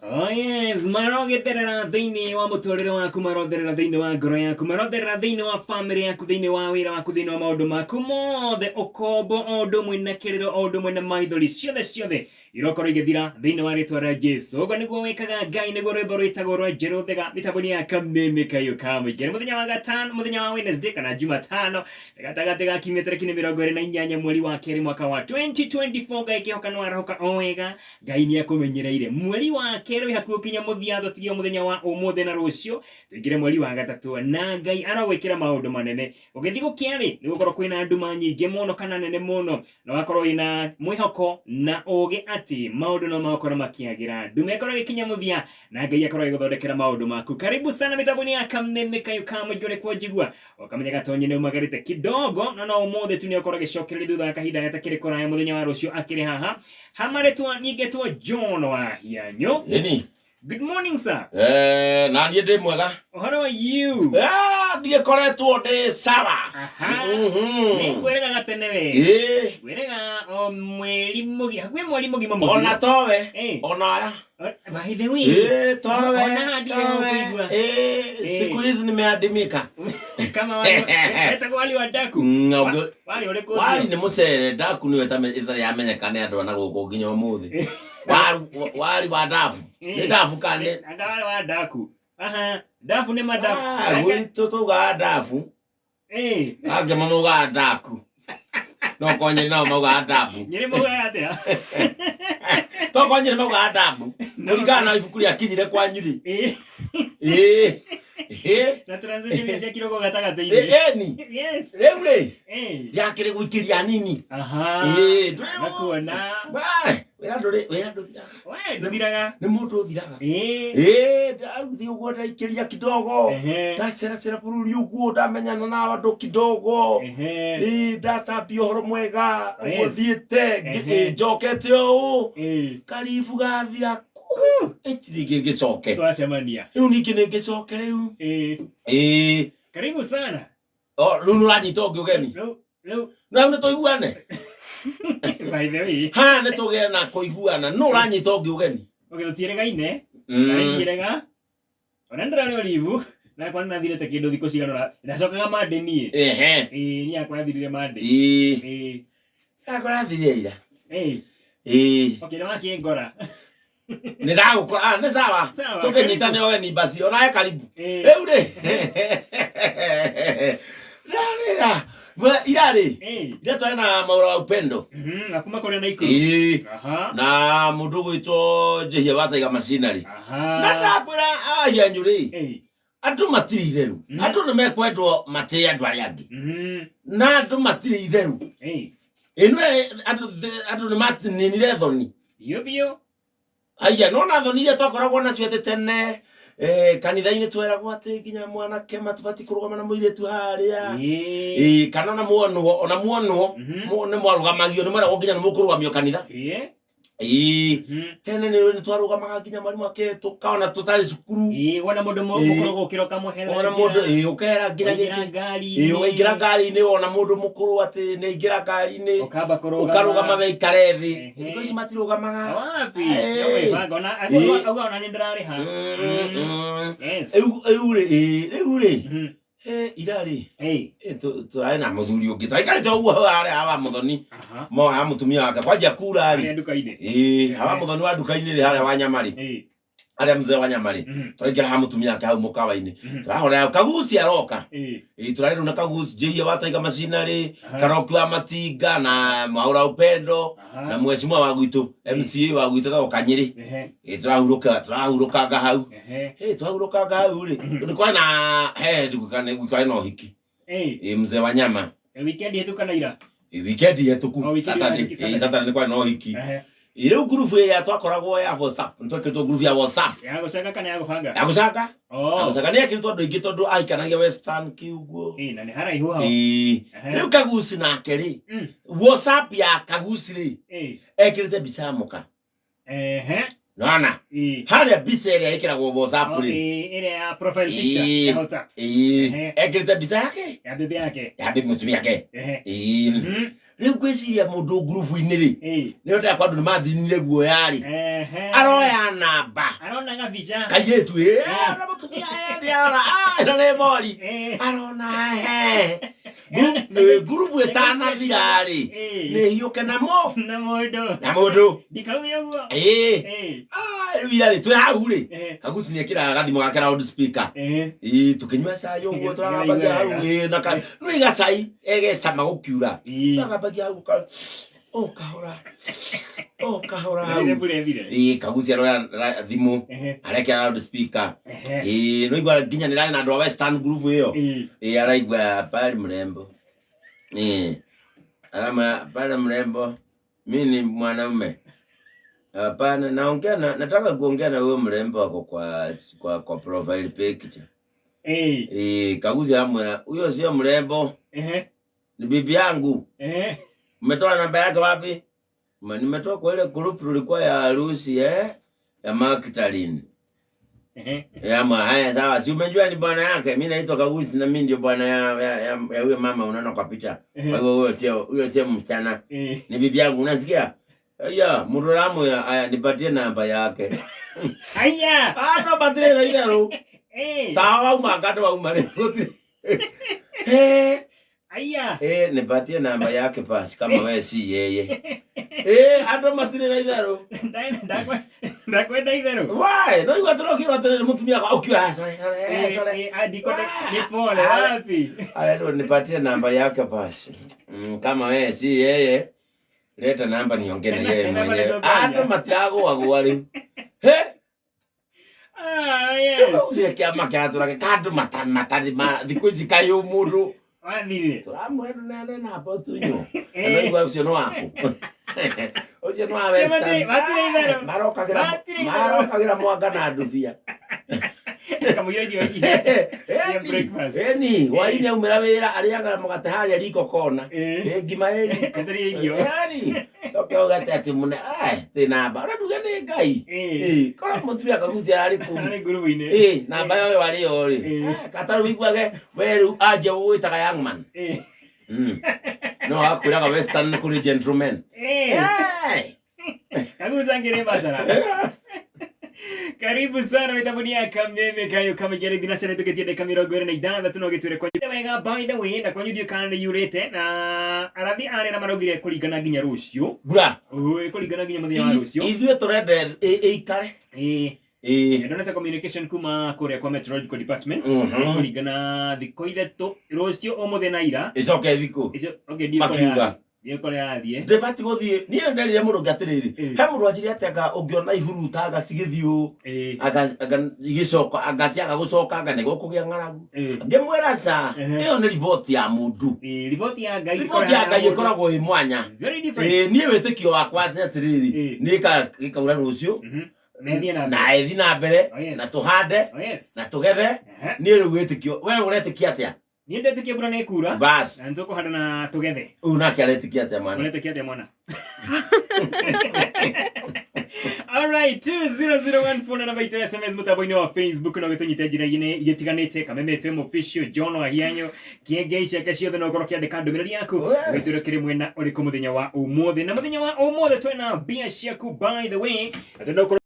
Oh yes, marogeterera thiini wa muturire waku, marogerera thiini wa ngoro yaku, marogerera thiini wa family yaku, thiini wa wira waku, thiini wa maundu maku mothe, ukombo o undu mwe na kiriro, o undu mwe na maithori ciothe irokorwo igithira thiini wa ritwa ria Jesu. Uguo niguo wikaga Ngai, niguo rwimbo rwitagwo rwa Njeru Thega, mitambo-ini ya Kameme Kayo ka Muingĩ. Muthenya wa gatano, muthenya wa Wednesday kana Jumatano, gatagati ga kiumia tariki 28 mweri wa keri mwaka wa 2024. Ngai kihoka no arahoka o wega, Ngai ni akumenyereire mweri wa keri hakuhĩ kinya muthia tutigio muthenya wa umuthi na rucio tuingire mweri wa gatatu, na Ngai aragwikira maundu manene. Ugithi gukiari ni gukorwo kwina nduma nyingi muno kana nene muno, na wakorwo ina mwihoko na ugi ati maundu no makorwo makiagira, ndume ikorwo ikinya muthia na Ngai akorwo iguthondekera maundu maku. Karibu sana mitambo-ini ya Kameme Kayo ka Muingĩ kwa jigua ukamenya gatonye ni umagarite kidogo, no umuthi tu ni ukorwo gicokereria thutha kahinda gatakiri kuraya muthenya wa rucio akiri haha hamaretwa nigetwa John wa Hianyo. Good morning, sir. Na niĩ ndĩ mwega. How are you? Ndiye koretwo ndĩ sawa. Nĩ ngwĩrĩga gatene we. Ngwĩrĩga mweri mũgi, hakuhĩ mweri mũgima mũgima. Ona towe. Ona aya. By the way. Towe. Ona ndiye kuigua. Siku hizi nimeadimika. Kama wali wa daku. Wali ule kozi. Wali ni mucere, daku niwe ĩtarĩ yamenyeka nĩ andũ ana gũkũ nginya ũmũthĩ. Wali wa dafu. Ni dafu kande. Anga wali wa daku. Dafu ni madafu. Gwitũ tuga dafu. Angĩ mamuga daku. No konye no mauga dafu. Nyiri mauga atia. To konye mauga dafu. Mũringana na ibuku rĩa kinyire kwa nyuri. Na transition ya kirogo gatagati-ini. Yes. Rĩu ndiakĩrĩ gũikĩria nini. Nakuona. Wĩra ndũthiraga. Nĩ mũndũ ũthiraga. Ndathiĩ ũguo ndaikĩria kidogo. Ndaceracera bũrũri ũguo ndamenyana na andũ kidogo. Ndatambia ũhoro mwega. Ũguo thiĩte njokete ũũ. Karibu gathira. Ĩtirĩ gĩcoke. Twacemania. Rĩu ningĩ nĩ ngĩcoke rĩu. Karibu sana. Rĩu nĩũranyita ũngĩ ũgeni. Na nĩ tũiguane. By the way. Nĩ tũgĩe na kũiguana. Nũ ũranyita ũngĩ ũgeni. Tũtiĩrĩgaine. Ndaigĩrĩga. Ona ndĩrarĩ olivu. Na kwa nathirĩte kĩndũ thikũ cigana. Ndacokaga Monday niĩ. Niĩ yakwa yathirire Monday. Yakwa yathirire ira. Okay, na wakĩngora. Nĩndagũkora. Nĩ sawa. Tũkĩnyitane ũgeni basi. Onawe karibu. Rĩu rĩ. Rarĩra. Irarĩ. Ira twarĩ na Maura wa Upendo. Akuma kũrĩa na Ikũyũ. Na mũndũ gwĩtwo Njĩhia wa Tiger Machinery. Na ndakwĩra Hianyo rĩ. Andũ matirĩ itherũ. Andũ nĩmekwendwo matĩe andũ arĩa angĩ. Na andũ matirĩ itherũ. Ĩno andũ nĩmaninire thoni. Biũ. Aya nona thoni iria twakoragwo nacio tene. Kanitha-inĩ tweragwo atĩ nginya mwanake matibati kũrũgama na mũirĩtu harĩa. Kana ona muonwo nĩ mwarũgamagio, nĩ mweragwo nginya nĩ mũkũrũgamio kanitha. Tene nĩ twarũgamaga nginya mwarimu akĩhĩtũka ona tũtarĩ cukuru. Wona mũndũ mũkũrũ gũkĩroka mũhera. Ona mũndũ ũkehera nginya ngari-inĩ, wona mũndũ mũkũrũ atĩ nĩ aingĩra ngari-inĩ ũkarũgama weikare thĩ. Thikũ ici matirũgamaga. Wapi? Ona nĩ ndĩrarĩha. Rĩu rĩ. Irarĩ. Tũrarĩ na mũthuri ũngĩ twaikarĩte ũguo harĩa wa Mũthoni. Moya mũtumia wake kwanjia kura rĩ. Hawa Mũthoni wa nduka-inĩ rĩ harĩa wa Nyamarĩ. Harĩa mzee wa Nyamarĩ. Tũraingĩra ha mũtumia wake hau mũkawa-inĩ. Tũrahorera Kaguci aroka. Tũrarĩ na Kaguci, Njĩhia wa Tiger Machinery, Karoki wa Matinga na Maura Upendo na mheshimiwa wa gwitũ MCA wa gwitũ Gaoka Nyĩrĩ. Tũrahurũkanga hau. Twahurũkanga hau rĩ. Nĩkwarĩ na ndugukane gwikwarĩ na ũhiki. Mzee wa Nyama. Weekend hetũka na ira. Weekend hetũku. Saturday nĩkwarĩ na ũhiki. Rĩu group ĩrĩa twakoragwo ya WhatsApp, nĩtwekĩrĩtwo group ya WhatsApp. Ya gũcanga kana ya gũbanga? Ya gũcanga. Ya gũcanga nĩ ekĩrĩtwo andũ aingĩ tondũ aikanagia Western kiuguo. Na nĩ haraihu hao. Rĩu Kaguci nake rĩ. WhatsApp ya Kaguci rĩ. Ekĩrĩte mbica ya mũka. Nona. Harĩa mbica ĩrĩa ĩkĩragwo WhatsApp rĩ. Ĩrĩa ya profile picture ya WhatsApp. Ekĩrĩte mbica yake. Ya bibi yake. Ya bibi mũtumia yake. riu gwiciria mundu group ini ri ni onda kwa ndu mathinire guoyari aroya namba arona gabica kayetu na mutumia ara ino ni mori arona group etana thirari ni hiuke na mundu dikaumia guo wirari twi hau ri Kagusi ni ekira gathimo gake loud speaker tukinywa cai uguo turagambagia hau na ka no igacai egecama gukiura turagambagia hau kahora hau Kagusi aroya thimu arekira loud speaker no igwa nginya nirari na andu a Western Groove iyo araigwa pale mrembo alama pale mrembo mimi ni mwanaume. Hapana, nataka kuongea na wewe mrembo wako kwa profile picture. Kagusi amwe huyo sio mrembo. Ni bibi yangu. Umetoa namba yake wapi? Nimetoa kwa ile group tulikuwa ya harusi ya Magdalene. Haya sawa, si umejua ni bwana yake. Mimi naitwa Kagusi na mimi ndio bwana ya huyo mama unaona kwa picha. Kwa hivyo huyo sio msichana. Ni bibi yangu, unasikia? Aya, mururamu aya nipatie namba yake. Aya. No batire na idaro. Tawa umagado wa umare. Aya. Nipatie namba yake basi kama wewe si yeye. Ando batire na idaro. Ndakwenda idaro. Why? No iwa toro kiro tene mutumia kwa ukiwa. Sorry. Adiko ni pole wapi? Aya ndo nipatie namba yake basi. Kama wewe si yeye. Leta namba niongee na yeye mwenyewe. Ando matirago agwari. Yes. Usiye kiama kiatura kadu matari dikuzi kayo mundu. Wathire. Turamwenda na hapo tunyo. Ano igwa ucio no wako. Ucio no wa Western. Watire idaro. Marokagira mwanga na nduvia. Kama yoji. Breakfast. Ni waine umera wira ariaga mugate haria riko kona. Ngima Katari igio. Yani. Soke ogate ati mune tina ba raduga ni ngai. Kora mutumia Kagusi ari ku. Ari group ine. Namba yo wari ori. Kataru wigwage weru aje witaga young man. No akwira ka Western kuri gentleman. Kagusi angere basara. Karibu sana mitabunia kameme kayo kama jere dinashana tugetie kamera gore na idana tunogitwire kwa wega by the way na kwanyu dio kana yurete na arathi ane na marogire kuligana ginya rucio bra kuligana ginya muthia wa rucio ithuĩ turende ikare ndonete communication kuma kuria kwa meteorological department kuligana thiko ithatũ rucio umuthi na ira icoke thiko okay dio kwa Yekole athie. Ndebati guthie. Ni ndarire mundu ngatiriri. He mundu ajiri ateka ungiona ihuruta agacigithio. Gicoka agaciaga gucoka ngane gukugia ngaragu. Ngimwira ca. Iyo ni report ya mundu. Report ya Ngai. Report ya Ngai ikoragwo i mwanya. Very different. Ni witikio wakwa atiriri. Ni gikaura rucio. Na ethi na mbere na tuhande na tugethe. Ni riu witikio. We uretikia atia? Ni ndetikia bura ne kura. Bas. Na ntoko handa na tugethe. Una kiaretikia atia mwana. Unetikia atia mwana. All right, 20014 na baita SMS mutaboini wa Facebook no gitunyite njira yine yetiganite Kameme FM official John Wahianyo kiegeisha kaciothe no gorokia ndikandumira yaku gituro kiri mwena uri ku muthenya wa umuthi na muthenya wa umuthi twena bia ciaku by the way atendo